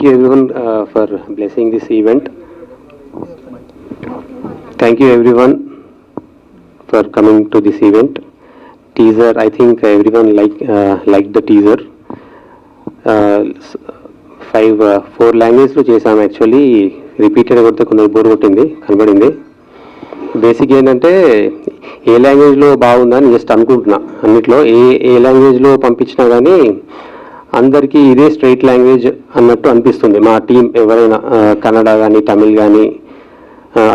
Thank you everyone for blessing this event. Thank you everyone for coming to this event. Teaser, I think everyone liked the teaser. Four languages lo chesam actually repeated కొడితే కొంచెం bore కొట్టింది కనబడింది. Basic ఏంటంటే ఏ లాంగ్వేజ్లో బాగుందని just అనుకుంటున్నా. అన్నిట్లో ఏ లాంగ్వేజ్లో పంపించినా కానీ అందరికీ ఇదే స్ట్రైట్ లాంగ్వేజ్ అన్నట్టు అనిపిస్తుంది. మా టీం ఎవరైనా కన్నడ కానీ తమిళ్ కానీ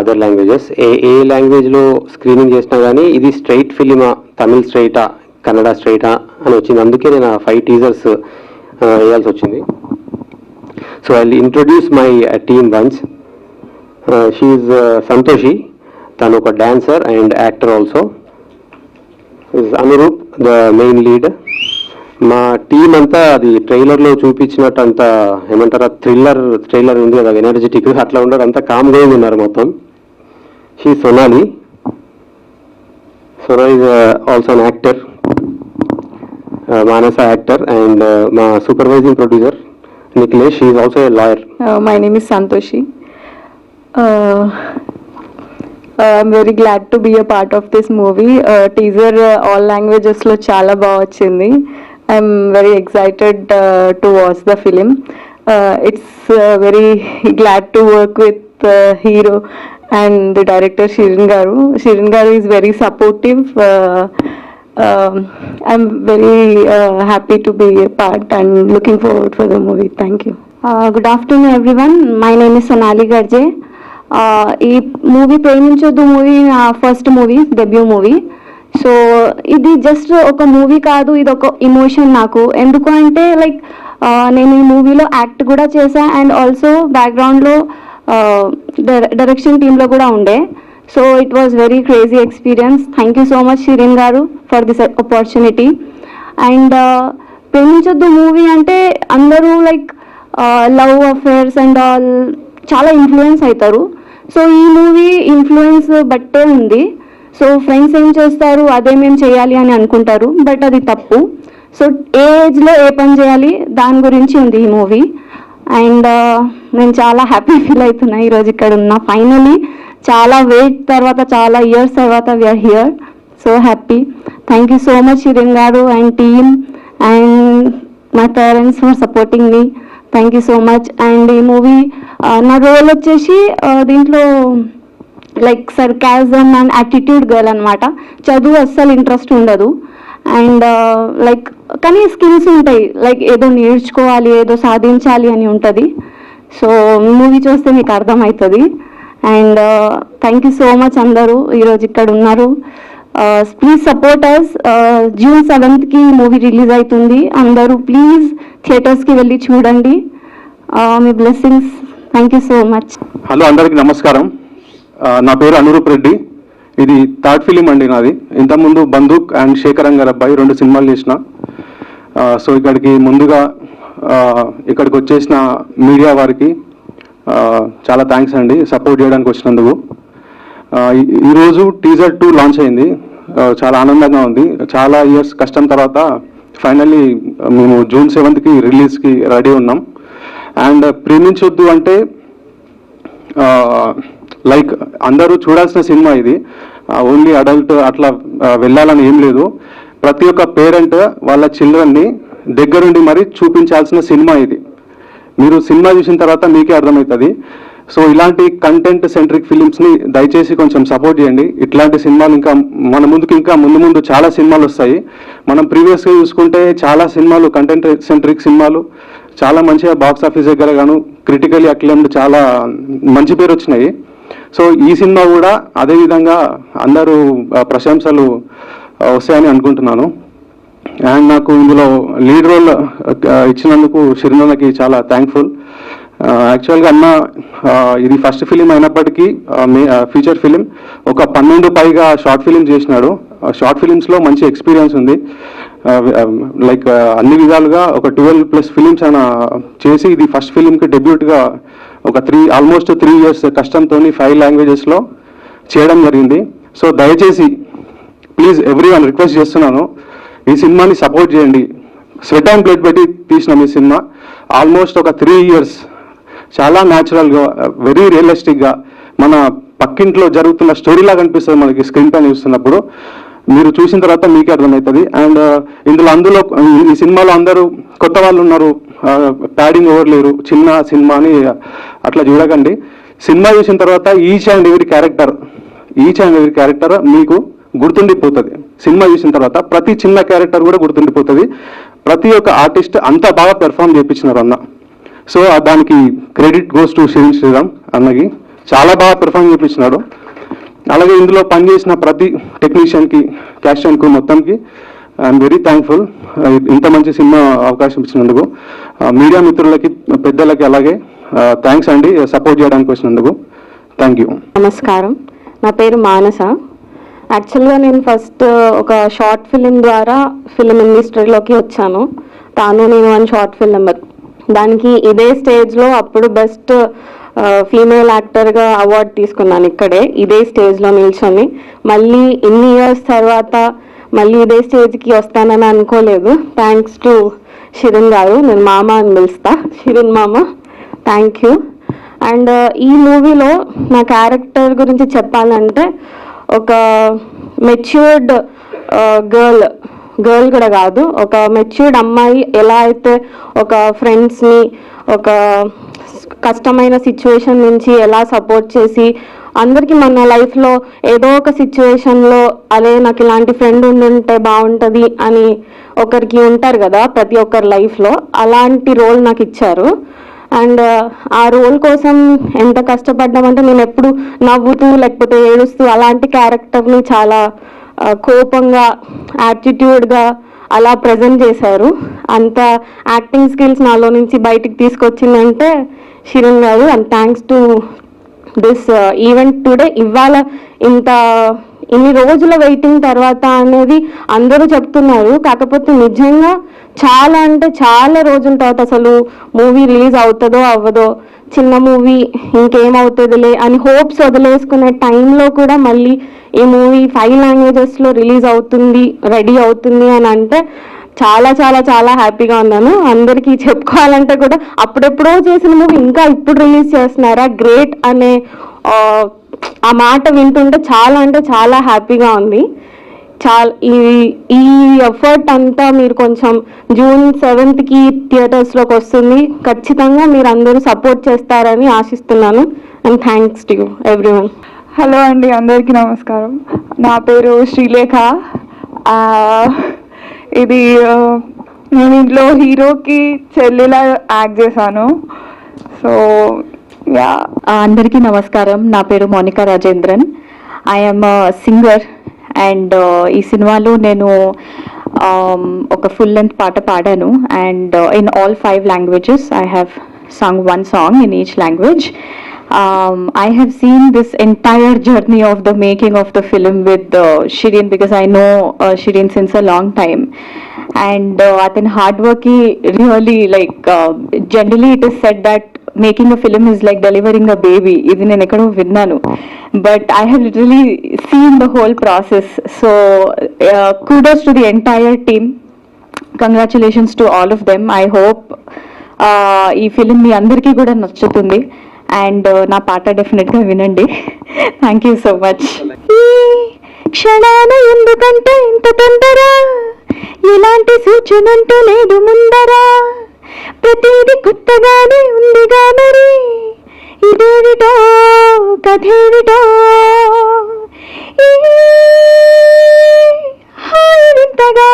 అదర్ లాంగ్వేజెస్ ఏ లాంగ్వేజ్లో స్క్రీనింగ్ చేసినా కానీ ఇది స్ట్రైట్ ఫిలిమా, తమిళ్ స్ట్రైటా, కన్నడ స్ట్రైటా అని వచ్చింది. అందుకే నేను 5 టీజర్స్ వేయాల్సి వచ్చింది. So I will introduce my team once. She is Santoshi, తను ఒక dancer and actor also. Anuroop the main lead. మా టీం అంతా అది ట్రైలర్లో చూపించినట్టు అంత ఏమంటారా ట్రైలర్ ఉంది కదా ఎనర్జెటిక్, అట్లా ఉండదు, అంతా కామ్ గోయింగ్ ఉన్నారు మొత్తం. She Sonali. Sona is also an actor, Manasa actor. And మా supervising producer Nikhilesh, she is also a lawyer. My name is Santoshi. I'm very glad to be a part of this movie. Teaser all languages lo chala baga vachindi. I'm very excited to watch the film. It's very glad to work with hero and the director Shirin Garu. Shirin Garu is very supportive. I'm very happy to be a part and looking forward for the movie. Thank you. Good afternoon everyone. My name is Sonali Garje. ఈ movie ప్రేమించొద్దు movie నా first movie, debut movie. So ఇది just ఒక movie కాదు, ఇది ఒక emotion నాకు. ఎందుకు అంటే లైక్ నేను ఈ మూవీలో యాక్ట్ కూడా చేశా అండ్ ఆల్సో బ్యాక్గ్రౌండ్లో డైరెక్షన్ టీంలో కూడా ఉండే. So it was very crazy experience. Thank you so much Shirin garu for this opportunity. And Preminchoddu movie అంటే అందరూ like love affairs and all చాలా ఇన్ఫ్లుయెన్స్ అవుతారు. సో ఈ మూవీ ఇన్ఫ్లుయెన్స్ బట్టే ఉంది. సో ఫ్రెండ్స్ ఏం చేస్తారు అదే మేము చేయాలి అని అనుకుంటారు, బట్ అది తప్పు. సో ఏ ఏజ్లో ఏ పని చేయాలి దాని గురించి ఉంది ఈ మూవీ. అండ్ నేను చాలా హ్యాపీ ఫీల్ అవుతున్నా ఈరోజు ఇక్కడ ఉన్నా. ఫైనలీ చాలా వెయిట్ తర్వాత, చాలా ఇయర్స్ తర్వాత we are here. So happy. Thank you so much Shirin garu and team and my parents for supporting me. Thank you so much. And ఈ మూవీ నా రోల్ వచ్చేసి దీంట్లో like sarcasm and attitude girl అనమాట. చదువు అస్సలు ఇంట్రెస్ట్ ఉండదు అండ్ లైక్ కానీ skills ఉంటాయి, లైక్ ఏదో నేర్చుకోవాలి, ఏదో సాధించాలి అని ఉంటుంది. సో మూవీ చూస్తే మీకు అర్థమవుతుంది. And thank you so much అందరూ ఈరోజు ఇక్కడ ఉన్నారు. Please support us. June 7th movie release అవుతుంది. అందరూ ప్లీజ్ థియేటర్స్కి వెళ్ళి చూడండి. మీ blessings. Thank you so much. Hello అందరికీ నమస్కారం. నా పేరు అనురూప్ రెడ్డి. ఇది థర్డ్ ఫిలిం అండి నాది. ఇంతకుముందు బందూక్ అండ్ శేఖరంగర్ అబ్బాయి 2 సినిమాలు చేసిన. సో ఇక్కడికి ముందుగా ఇక్కడికి వచ్చేసిన మీడియా వారికి చాలా థ్యాంక్స్ అండి సపోర్ట్ చేయడానికి వచ్చినందుకు. ఈరోజు టీజర్ 2 లాంచ్ అయింది. చాలా ఆనందంగా ఉంది. చాలా ఇయర్స్ కష్టం తర్వాత ఫైనల్లీ మేము June 7th రిలీజ్కి రెడీ ఉన్నాం. అండ్ ప్రేమించొద్దు అంటే లైక్ అందరూ చూడాల్సిన సినిమా ఇది. ఓన్లీ అడల్ట్ అట్లా వెళ్ళాలని ఏం లేదు. ప్రతి ఒక్క పేరెంట్ వాళ్ళ చిల్డ్రన్ని దగ్గరుండి మరి చూపించాల్సిన సినిమా ఇది. మీరు సినిమా చూసిన తర్వాత మీకే అర్థమవుతుంది. సో ఇలాంటి కంటెంట్ సెంట్రిక్ ఫిలిమ్స్ని దయచేసి కొంచెం సపోర్ట్ చేయండి. ఇట్లాంటి సినిమాలు ఇంకా మన ముందుకు ఇంకా ముందు చాలా సినిమాలు వస్తాయి. మనం ప్రీవియస్గా చూసుకుంటే చాలా సినిమాలు కంటెంట్ సెంట్రిక్ సినిమాలు చాలా మంచిగా బాక్స్ ఆఫీస్ దగ్గర గాను క్రిటికలీ అక్లెయిమ్డ్ చాలా మంచి పేరు వచ్చినాయి. సో ఈ సినిమా కూడా అదేవిధంగా అందరూ ప్రశంసలు వస్తాయని అనుకుంటున్నాను. అండ్ నాకు ఇందులో లీడ్ రోల్ ఇచ్చినందుకు షిరినకి చాలా థ్యాంక్ఫుల్. యాక్చువల్గా అన్న ఇది ఫస్ట్ ఫిలిం అయినప్పటికీ ఫీచర్ ఫిలిం ఒక 12 పైగా షార్ట్ ఫిలిం చేసినాడు. షార్ట్ ఫిలిమ్స్లో మంచి ఎక్స్పీరియన్స్ ఉంది. లైక్ అన్ని విధాలుగా ఒక 12+ ఫిలిమ్స్ ఆయన చేసి ఇది ఫస్ట్ ఫిలింకి డెబ్యూట్గా ఒక ఆల్మోస్ట్ 3 years కష్టంతో 5 లాంగ్వేజెస్లో చేయడం జరిగింది. సో దయచేసి ప్లీజ్ ఎవ్రీవన్ రిక్వెస్ట్ చేస్తున్నాను, ఈ సినిమాని సపోర్ట్ చేయండి. స్వెట్ అండ్ బ్లడ్ పెట్టి తీసిన మీ సినిమా ఆల్మోస్ట్ ఒక 3 years చాలా న్యాచురల్గా వెరీ రియలిస్టిక్గా మన పక్కింట్లో జరుగుతున్న స్టోరీలాగా అనిపిస్తుంది మనకి స్క్రీన్ పైన చూస్తున్నప్పుడు. మీరు చూసిన తర్వాత మీకే అర్థమవుతుంది. అండ్ అందులో ఈ సినిమాలో అందరూ కొత్త వాళ్ళు ఉన్నారు, ప్యాడింగ్ ఎవరు లేరు, చిన్న సినిమా అని అట్లా చూడకండి. సినిమా చూసిన తర్వాత ఈచ్ అండ్ ఎవరీ క్యారెక్టర్ మీకు గుర్తుండిపోతుంది. సినిమా చూసిన తర్వాత ప్రతి చిన్న క్యారెక్టర్ కూడా గుర్తుండిపోతుంది. ప్రతి ఒక్క ఆర్టిస్ట్ అంత బాగా పెర్ఫామ్ చేయించినారు అన్న. సో దానికి క్రెడిట్ గోస్ టు శ్రీరామ్ అన్నకి. చాలా బాగా పెర్ఫామ్ చేయించినాడు. అలాగే ఇందులో పనిచేసిన ప్రతి టెక్నీషియన్కి, క్యాస్ట్ అండ్ క్రూ మొత్తంకి ఐఎమ్ వెరీ థ్యాంక్ఫుల్ ఇంత మంచి సినిమా అవకాశం ఇచ్చినందుకు. మీడియా మిత్రులకి, పెద్దలకి అలాగే థ్యాంక్స్ అండి సపోర్ట్ చేయడానికి వచ్చినందుకు. Thank you. నమస్కారం, నా పేరు మానస. యాక్చువల్గా నేను ఫస్ట్ ఒక షార్ట్ ఫిలిం ద్వారా ఫిలిం ఇండస్ట్రీలోకి వచ్చాను. తాను నేను అని షార్ట్ ఫిలిం, దానికి ఇదే స్టేజ్లో అప్పుడు బెస్ట్ ఫీమేల్ యాక్టర్గా అవార్డు తీసుకున్నాను ఇక్కడే, ఇదే స్టేజ్లో నిల్చొని. మళ్ళీ ఇన్ని ఇయర్స్ తర్వాత మళ్ళీ ఇదే స్టేజ్కి వస్తానని అనుకోలేదు. థ్యాంక్స్ టు షిరిన్ గారు, నేను మామ అని పిలుస్తా, షిరిన్ మామ, థ్యాంక్ యూ. అండ్ ఈ మూవీలో నా క్యారెక్టర్ గురించి చెప్పాలంటే ఒక మెచ్యూర్డ్ గర్ల్ కూడా కాదు, ఒక మెచ్యూర్డ్ అమ్మాయి ఎలా అయితే ఒక ఫ్రెండ్స్ని ఒక కష్టమైన సిచ్యువేషన్ నుంచి ఎలా సపోర్ట్ చేసి అందరికీ మన లైఫ్లో ఏదో ఒక సిచ్యువేషన్లో అదే నాకు ఇలాంటి ఫ్రెండ్ ఉండుంటే బాగుంటుంది అని ఒకరికి ఉంటారు కదా ప్రతి ఒక్కరి లైఫ్లో, అలాంటి రోల్ నాకు ఇచ్చారు. అండ్ ఆ రోల్ కోసం ఎంత కష్టపడ్డామంటే నేను ఎప్పుడు నవ్వుతూ లేకపోతే ఏడుస్తూ అలాంటి క్యారెక్టర్ని చాలా కోపంగా, యాటిట్యూడ్గా అలా ప్రజెంట్ చేశారు. అంత యాక్టింగ్ స్కిల్స్ నాలో నుంచి బయటికి తీసుకొచ్చిందంటే Shirin garu. And thanks to this event today. ఇవాళ ఇన్ని రోజుల వెయిటింగ్ తర్వాత అనేది అందరూ చెప్తున్నారు, కాకపోతే నిజంగా చాలా అంటే చాలా రోజుల తర్వాత అసలు మూవీ రిలీజ్ అవుతుందో అవ్వదో, చిన్న మూవీ ఇంకేమవుతుందిలే అని హోప్స్ వదిలేసుకునే టైంలో కూడా మళ్ళీ ఈ మూవీ 5 లాంగ్వేజెస్లో రిలీజ్ అవుతుంది, రెడీ అవుతుంది అని అంటే చాలా చాలా చాలా హ్యాపీగా ఉన్నాను. అందరికీ చెప్పుకోవాలంటే కూడా అప్పుడెప్పుడో చేసిన మూవీ ఇంకా ఇప్పుడు రిలీజ్ చేస్తున్నారా, గ్రేట్ అనే ఆ మాట వింటుంటే చాలా అంటే చాలా హ్యాపీగా ఉంది. ఈ ఎఫర్ట్ అంతా మీరు కొంచెం June 7th థియేటర్స్లోకి వస్తుంది, ఖచ్చితంగా మీరు అందరూ సపోర్ట్ చేస్తారని ఆశిస్తున్నాను. And thanks to you everyone. Hello అండి, అందరికీ నమస్కారం. నా పేరు శ్రీలేఖ. ఇది నేను ఇంట్లో హీరోకి చెల్లిలా యాక్ట్ చేశాను. సో యా, అందరికీ నమస్కారం. నా పేరు Monika Rajendran. I'm singer and ఈ సినిమాలో నేను ఒక ఫుల్ లెంత్ పాట పాడాను. And in all 5 languages I have sung one song in each language. I have seen this entire journey of the making of the film with Shirin, because I know Shirin since a long time. And athani hard work really, like generally it is said that making a film is like delivering a baby. Idi nenu ekkado vinnanu, but I have literally seen the whole process. So kudos to the entire team. Congratulations to all of them. I hope ఈ film మీ అందరికీ కూడా నచ్చుతుంది. And నా పాట డెఫినెట్గా వినండి. Thank you so much. ఈ క్షణాన ఎందుకంటే ఇంత తొందర, ఎలాంటి సూచనంటూ లేదు ముందరా, ప్రతిదీ కొత్తగానే ఉందిగా మరి, ఇదేవిటో కథేవిటో, హాయి వింతగా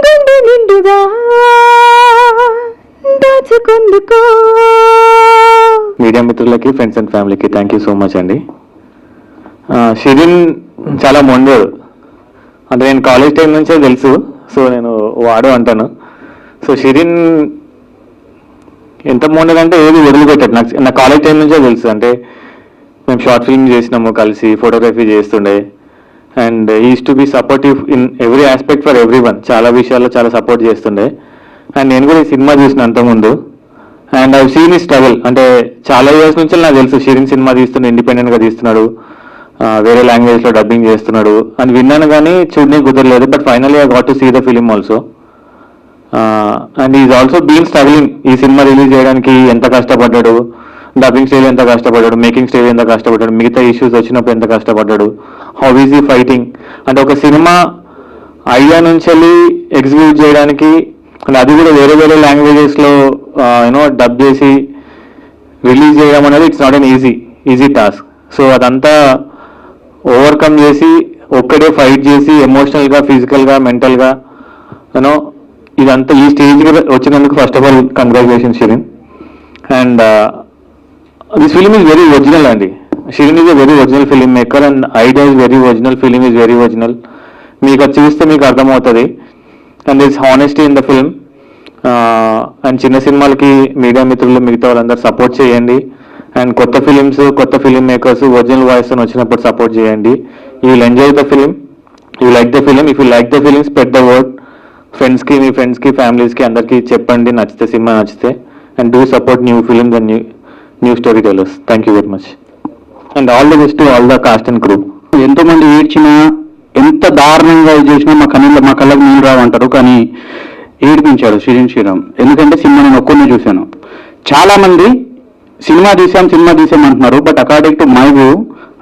గుండె నిండుగా దాచుకుందుకో. మీడియా మిత్రులకి, ఫ్రెండ్స్ అండ్ ఫ్యామిలీకి థ్యాంక్ యూ సో మచ్ అండి. షిరిన్ చాలా మొండోడు, అంటే నేను కాలేజ్ టైం నుంచే తెలుసు, సో నేను వాడు అంటాను. సో షిరిన్ ఎంత మొండదంటే ఏది వదిలిపెట్టాడు. నా కాలేజ్ టైం నుంచే తెలుసు. అంటే మేము షార్ట్ ఫిల్మ్ చేసినాము కలిసి, ఫోటోగ్రఫీ చేస్తుండే. And is to be supportive in every aspect for every one. చాలా విషయాల్లో చాలా సపోర్ట్ చేస్తుండే. అండ్ నేను కూడా ఈ సినిమా చూసిన అంతకుముందు. అండ్ ఐ సీన్ ఈ స్ట్రగుల్. అంటే చాలా ఇయర్స్ నుంచి నాకు తెలుసు షిరిన్ సినిమా తీస్తున్నాడు, ఇండిపెండెంట్గా తీస్తున్నాడు, వేరే లాంగ్వేజ్లో డబ్బింగ్ చేస్తున్నాడు అని విన్నాను, కానీ చూడడానికి కుదరలేదు. But finally I got to see the film also. And is also been struggling. ఈ సినిమా రిలీజ్ చేయడానికి ఎంత కష్టపడ్డాడు, డబ్బింగ్ స్టేజ్ ఎంత కష్టపడ్డాడు, మేకింగ్ స్టేజ్ ఎంత కష్టపడ్డాడు, మిగతా ఇష్యూస్ వచ్చినప్పుడు ఎంత కష్టపడ్డాడు, హౌ ఈజ్ ఈ ఫైటింగ్. అంటే ఒక సినిమా ఐడియా నుంచి వెళ్ళి ఎగ్జిక్యూట్ చేయడానికి, అంటే అది కూడా వేరే వేరే లాంగ్వేజెస్లో డబ్ చేసి రిలీజ్ చేయడం అనేది it's not an easy task. So అదంతా ఓవర్కమ్ చేసి ఒక్కడే ఫైట్ చేసి ఎమోషనల్గా, ఫిజికల్గా, మెంటల్గా ఇదంతా ఈ స్టేజ్కి వచ్చినందుకు first of all congratulation Shirin. And this film is very original అండి. Shirin is a very original film maker and idea is very original, film is very original. మీకు అది చూస్తే మీకు అర్థమవుతుంది. And this honesty in the film. And చిన్న సినిమాలకి media మిత్రులు మిగతా వాళ్ళందరూ సపోర్ట్ చేయండి. అండ్ కొత్త ఫిలిమ్స్, కొత్త ఫిలిం మేకర్స్ ఒరిజినల్ వాయిస్ అని వచ్చినప్పుడు సపోర్ట్ చేయండి. You will enjoy the film, you like the film. If you like the film, spread the word. ఫ్రెండ్స్కి, మీ ఫ్రెండ్స్కి, ఫ్యామిలీస్కి అందరికీ చెప్పండి నచ్చితే, సినిమా నచ్చితే. And do support new films and new story tellers. Thank you very much. And all the best to all the cost and crew. ఎంతో మంది ఏడ్చినా, ఎంత దారుణంగా చేసినా మా కళ్ళకు నీళ్ళు రావంటారు, కానీ ఏడిపించాడు శ్రీరామ్. ఎందుకంటే సినిమా నేను ఒక్కరిని చూశాను. చాలా మంది సినిమా తీసాం అంటున్నారు, but according to my view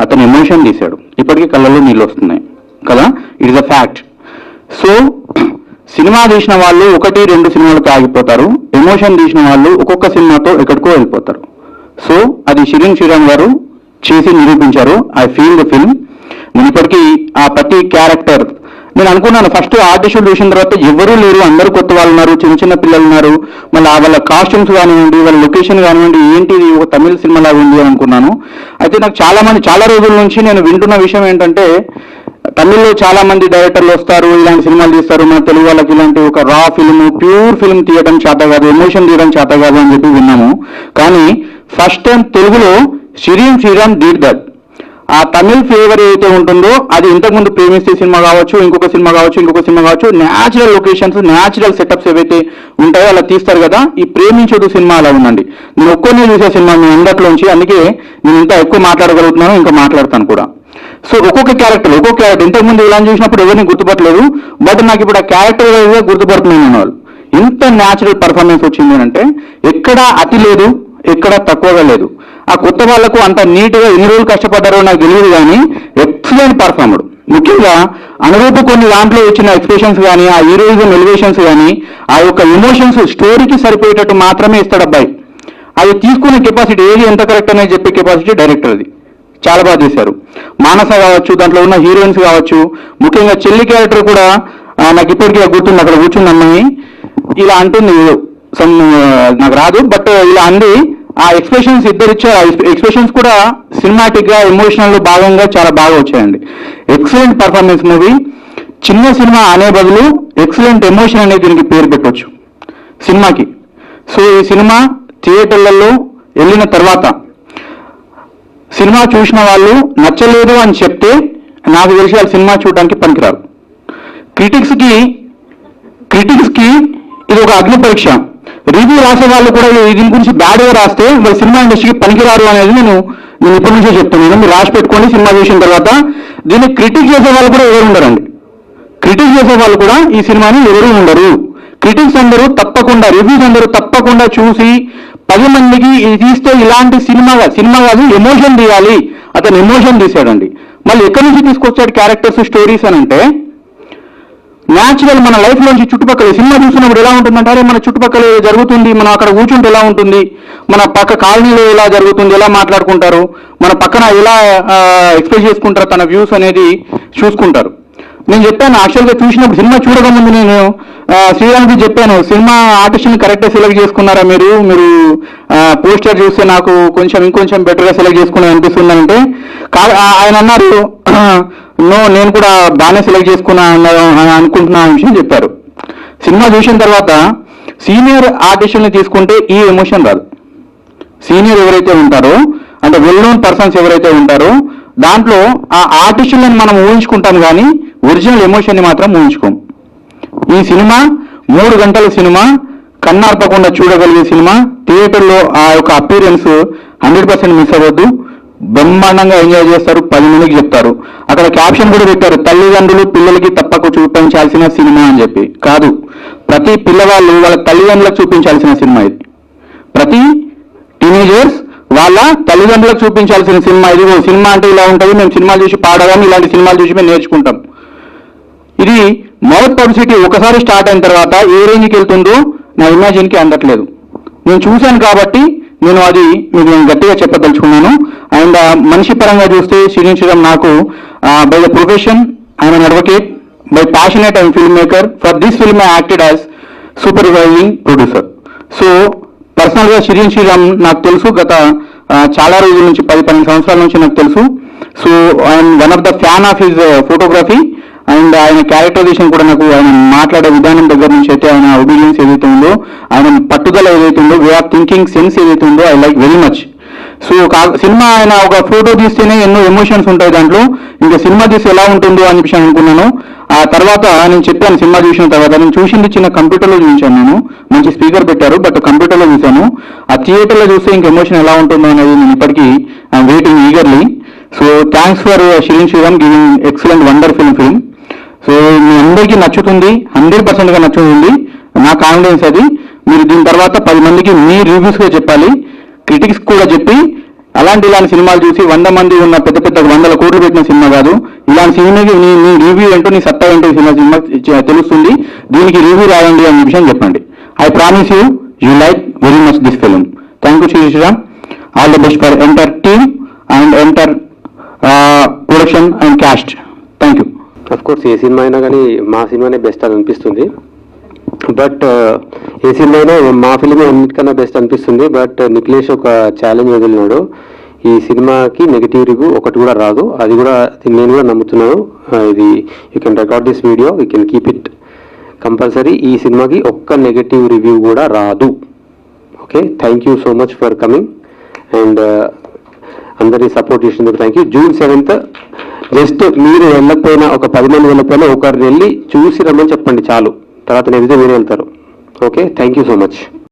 అతను ఎమోషన్ తీశాడు. ఇప్పటికీ కళ్ళల్లో నీళ్ళు వస్తున్నాయి కదా, it is a fact. So cinema తీసిన వాళ్ళు 1-2 సినిమాలతో ఆగిపోతారు, ఎమోషన్ తీసిన వాళ్ళు ఒక్కొక్క సినిమాతో ఎక్కడికో వెళ్ళిపోతారు. సో అది శ్రీరామ్ గారు చేసి నిరూపించారు. I feel the film. నేను ఇప్పటికీ ఆ ప్రతి క్యారెక్టర్ నేను అనుకున్నాను, ఫస్ట్ ఆర్టిస్టులు చూసిన తర్వాత ఎవరూ లేరు, అందరూ కొత్త వాళ్ళు ఉన్నారు, చిన్న పిల్లలు ఉన్నారు, మళ్ళీ వాళ్ళ కాస్ట్యూమ్స్ కానివ్వండి, వాళ్ళ లొకేషన్ కానివ్వండి, ఏంటిది ఒక తమిళ సినిమా లాగా ఉంది అని అనుకున్నాను. అయితే నాకు చాలా రోజుల నుంచి నేను వింటున్న విషయం ఏంటంటే, తమిళ్లో చాలా మంది డైరెక్టర్లు వస్తారు, ఇలాంటి సినిమాలు తీస్తారు, మన తెలుగు వాళ్ళకి ఇలాంటి ఒక రా ఫిల్మ్, ప్యూర్ ఫిల్మ్ తీయడం చేత కాదు, ఎమోషన్ తీయడం చేత కాదు అని చెప్పి విన్నాము. కానీ ఫస్ట్ టైం తెలుగులో శ్రీరామ్ డిడ్ దట్. ఆ తమిళ్ ఫ్లేవర్ ఏదైతే ఉంటుందో అది ఇంతకుముందు ప్రేమిస్తే సినిమా కావచ్చు, ఇంకొక సినిమా కావచ్చు, న్యాచురల్ లొకేషన్స్, న్యాచురల్ సెటప్స్ ఏవైతే ఉంటాయో అలా తీస్తారు కదా. ఈ ప్రేమించదు సినిమా అలా ఉందండి. నేను ఒక్కరినే చూసే సినిమా మీ అందట్లోంచి, అందుకే నేను ఇంకా ఎక్కువ మాట్లాడగలుగుతున్నాను, ఇంకా మాట్లాడతాను కూడా. సో ఒక్కొక్క క్యారెక్టర్ ఇంతకుముందు ఇలా చూసినప్పుడు ఎవరిని గుర్తుపట్టలేదు, బట్ నాకు ఇప్పుడు ఆ క్యారెక్టర్ గుర్తుపడుతున్నాను వాళ్ళు. ఇంత న్యాచురల్ పర్ఫార్మెన్స్ వచ్చింది అంటే ఎక్కడ అతి లేదు, ఎక్కడ తక్కువగా లేదు. ఆ కొత్త వాళ్లకు అంత నీట్గా ఎన్ని రోజులు కష్టపడ్డారో నాకు తెలియదు, కానీ ఎక్సలెంట్ పర్ఫార్మర్. ముఖ్యంగా అనురూప కొన్ని దాంట్లో వచ్చిన ఎక్స్ప్రెషన్స్ కానీ, ఆ హీరోయిజం ఎలివేషన్స్ కానీ, ఆ యొక్క ఎమోషన్స్ స్టోరీకి సరిపోయేటట్టు మాత్రమే ఇస్తాడు అబ్బాయి. అది తీసుకునే కెపాసిటీ, ఏది ఎంత కరెక్ట్ అనేది చెప్పే కెపాసిటీ డైరెక్టర్ది. చాలా బాగా చేశారు. మానస కావచ్చు, దాంట్లో ఉన్న హీరోయిన్స్ కావచ్చు, ముఖ్యంగా చెల్లి క్యారెక్టర్ కూడా నాకు ఇప్పటికీ గుర్తుంది. అక్కడ కూర్చున్న అమ్మాయి ఇలా అంటుంది, నాకు రాదు, బట్ ఇలా అంది. ఆ ఎక్స్ప్రెషన్స్ ఇద్దరు ఇచ్చారు. ఆ ఎక్స్ప్రెషన్స్ కూడా సినిమాటిక్ గా, ఎమోషనల్ భాగంగా చాలా బాగా వచ్చాయండి. Excellent performance movie. చిన్న సినిమా అనే బదులు ఎక్సలెంట్ ఎమోషన్ అనేది దీనికి పేరు పెట్టవచ్చు సినిమాకి. సో ఈ సినిమా థియేటర్లలో వెళ్ళిన తర్వాత సినిమా చూసిన వాళ్ళు నచ్చలేదు అని చెప్తే నాకు తెలిసి వాళ్ళు సినిమా చూడడానికి పనికిరారు. క్రిటిక్స్కి ఇది ఒక అగ్ని పరీక్ష. రివ్యూ రాసే వాళ్ళు కూడా దీని గురించి బ్యాడ్గా రాస్తే వాళ్ళు సినిమా ఇండస్ట్రీకి పనికిరారు అనేది నేను ఇప్పటి నుంచే చెప్తున్నాను. మీరు రాసి పెట్టుకోండి. సినిమా చూసిన తర్వాత దీన్ని క్రిటిక్ చేసే వాళ్ళు కూడా ఎవరు ఉండరండి. క్రిటిక్ చేసే వాళ్ళు కూడా ఈ సినిమాని ఎవరు ఉండరు. క్రిటిక్స్ అందరూ తప్పకుండా, రివ్యూస్ అందరూ తప్పకుండా చూసి 10 మందికి ఇది తీస్తే ఇలాంటి సినిమా కాదు, ఎమోషన్ తీయాలి, అతను ఎమోషన్ తీశాడండి. మళ్ళీ ఎక్కడి నుంచి తీసుకొచ్చాడు క్యారెక్టర్స్, స్టోరీస్ అని అంటే న్యాచురల్ మన లైఫ్ లోంచి చుట్టుపక్కల సినిమా చూసినప్పుడు ఎలా ఉంటుందంటే, అరే మన చుట్టుపక్కల జరుగుతుంది, మనం అక్కడ కూర్చుంటే ఎలా ఉంటుంది, మన పక్క కాలనీలో ఎలా జరుగుతుంది, ఎలా మాట్లాడుకుంటారు, మన పక్కన ఎలా ఎక్స్ప్రెస్ చేసుకుంటారు తన వ్యూస్ అనేది చూసుకుంటారు. నేను చెప్పాను యాక్చువల్గా చూసినప్పుడు, సినిమా చూడకముందు నేను శ్రీరామ్కి చెప్పాను, సినిమా ఆర్టిస్ట్ని కరెక్ట్గా సెలెక్ట్ చేసుకున్నారా మీరు పోస్టర్ చూస్తే నాకు ఇంకొంచెం బెటర్గా సెలెక్ట్ చేసుకుని అనిపిస్తుందంటే ఆయన అన్నారు, నో నేను కూడా బాగానే సెలెక్ట్ చేసుకున్నా అనుకుంటున్నా విషయం చెప్పారు. సినిమా చూసిన తర్వాత సీనియర్ ఆర్టిస్టుల్ని తీసుకుంటే ఈ ఎమోషన్ రాదు. సీనియర్ ఎవరైతే ఉంటారో, అంటే వెల్ నోన్ పర్సన్స్ ఎవరైతే ఉంటారో, దాంట్లో ఆ ఆర్టిస్టులను మనం ఊహించుకుంటాం, కానీ ఒరిజినల్ ఎమోషన్ని మాత్రం ఊహించుకోం. ఈ సినిమా 3 గంటల సినిమా, కన్నార్పకుండా చూడగలిగే సినిమా. థియేటర్లో ఆ యొక్క అపీరియన్స్ 100% మిస్ అవ్వద్దు. బ్రహ్మాండంగా ఎంజాయ్ చేస్తారు, 10 మందికి చెప్తారు. అక్కడ క్యాప్షన్ కూడా పెట్టారు, తల్లిదండ్రులు పిల్లలకి తప్పక చూపించాల్సిన సినిమా అని చెప్పి. కాదు, ప్రతి పిల్లవాళ్ళు వాళ్ళ తల్లిదండ్రులకు చూపించాల్సిన సినిమా ఇది. ప్రతి టీనేజర్స్ వాళ్ళ తల్లిదండ్రులకు చూపించాల్సిన సినిమా ఇది. సినిమా అంటే ఇలా ఉంటుంది, మేము సినిమాలు చూసి పాడగానే ఇలాంటి సినిమాలు చూసి మేము నేర్చుకుంటాం. ఇది మౌత్ పబ్లిసిటీ ఒకసారి స్టార్ట్ అయిన తర్వాత ఏ రేంజ్కి వెళ్తుందో నా ఇమాజిన్కి అందట్లేదు. నేను చూశాను కాబట్టి నేను అది మీకు నేను గట్టిగా చెప్పదలుచుకున్నాను. అండ్ మనిషి పరంగా చూస్తే శ్రీనివాస్ శ్రీరామ్ నాకు by the profession I'm an advocate, by passionate and film maker. For this film I acted as supervising producer. So పర్సనల్గా శ్రీనివాస్ శ్రీరామ్ నాకు తెలుసు, గత చాలా రోజుల నుంచి 10-12 సంవత్సరాల నుంచి నాకు తెలుసు. So I'm one of the fan of his photography and ఆయన క్యారెక్టరైజేషన్ కూడా నాకు, ఆయన మాట్లాడే విధానం దగ్గర నుంచి అయితే ఆయన ఒబీడియన్స్ ఏదైతే ఉందో, ఆయన పట్టుదల ఏదైతే ఉందో, వే ఆఫ్ థింకింగ్ సెన్స్ ఏదైతే ఉందో I like very much. So cinema ఆయన ఒక ఫోటో తీస్తేనే ఎన్నో ఎమోషన్స్ ఉంటాయి దాంట్లో, ఇంకా సినిమా తీస్తే ఎలా ఉంటుందో అని చెప్పి అనుకున్నాను. ఆ తర్వాత నేను చెప్పాను, సినిమా చూసిన తర్వాత నేను చూసింది చిన్న కంప్యూటర్లో చూపించాను, నేను మంచి స్పీకర్ పెట్టారు బట్ కంప్యూటర్లో చూశాను. ఆ థియేటర్లో చూస్తే ఇంక ఎమోషన్ ఎలా ఉంటుందో అనేది నేను ఇప్పటికీ I'm waiting eagerly. So thanks for Srinivas Sriram giving excellent wonderful film. So మీ అందరికీ నచ్చుతుంది, 100%గా నచ్చుతుంది, నా కాన్ఫిడెన్స్ అది. మీరు దీని తర్వాత 10 మందికి మీ రివ్యూస్గా చెప్పాలి, క్రిటిక్స్ కూడా చెప్పి, ఇలాంటి సినిమాలు చూసి 100 మంది ఉన్న పెద్ద 100 కోట్లు పెట్టిన సినిమా కాదు, ఇలాంటి సినిమాకి నీ రివ్యూ ఏంటో, నీ సత్తా ఏంటో సినిమా తెలుస్తుంది, దీనికి రివ్యూ రాయండి అనే విషయం చెప్పండి. I promise you like very much this film. Thank you Sriram. All the best for entire team and entire production and cast. Thank you. Of course ఏ సినిమా అయినా కానీ మా సినిమానే బెస్ట్ అని అనిపిస్తుంది. బట్ ఏ సినిమా అయినా మా ఫిల్మ్ అన్నిటికన్నా బెస్ట్ అనిపిస్తుంది. బట్ నిఖిలేష్ ఒక ఛాలెంజ్ వదిలినాడు, ఈ సినిమాకి నెగిటివ్ రివ్యూ ఒకటి కూడా రాదు. అది కూడా నేను కూడా నమ్ముతున్నాను. ఇది you can record this video, you can keep it compulsory. ఈ సినిమాకి ఒక్క నెగిటివ్ రివ్యూ కూడా రాదు. Okay, thank you so much for coming and అందరినీ సపోర్ట్ చేసినందుకు thank you. June 7th just మీరు వెళ్ళకపోయినా, ఒక 10 మంది వెళ్ళకపోయినా ఒకరిని వెళ్ళి చూసి రమ్మని చెప్పండి చాలు, తర్వాత నెగిటివ్ మీరు వెళ్తారు. Okay, thank you so much.